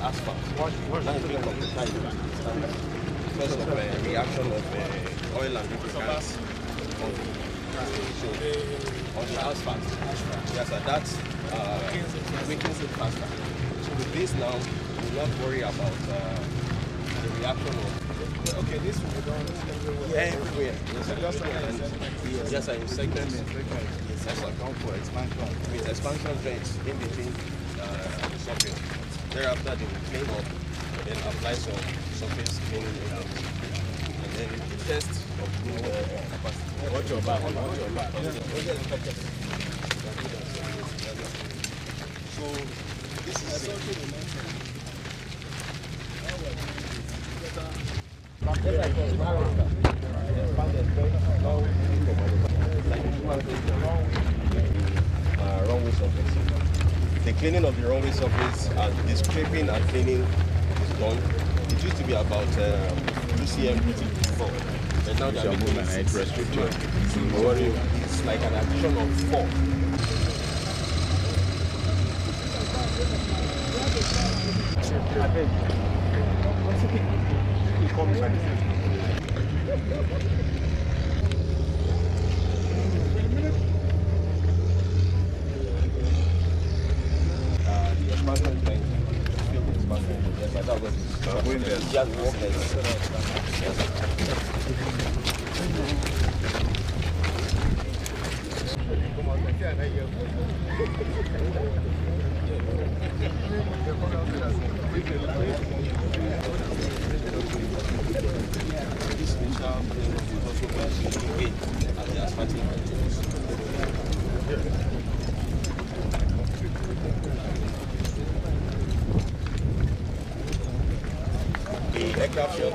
asphalt. Now it's being computerized. Because of reaction of oil and lubricants on the asphalt. Yes, sir, that's weakens it faster. So with this now, we'll not worry about the reaction of. Okay, this will be done everywhere. Yes, sir, in segments. Yes, sir, for expansion. With expansion joints in between the surface. Thereafter, they will clean up and then apply some surface cleaning agents. And then the test of the capacity. Watch your back. So, this is runway surface. The cleaning of the runway surface and the scraping and cleaning is done. It used to be about 2 cm before, but now they are making it 6. It's like an addition of 4. The aircraft should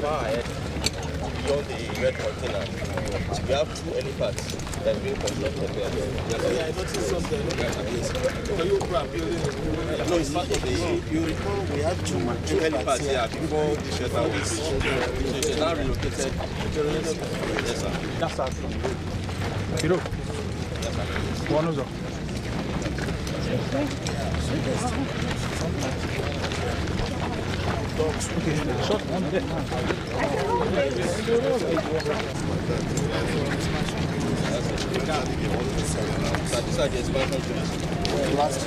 far ahead beyond the red container. We have 2 helipads that are being constructed there. Yeah, I noticed something. No, it's part of the. You recall we had 2 helipads here before the shelter was. So they now relocated. Yes, sir. That's our Hero. One of them. Okay, short one there. These are the expansion tools. Last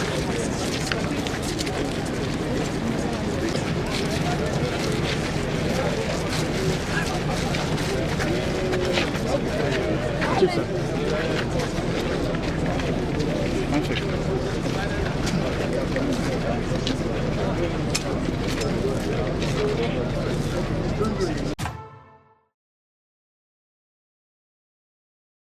2.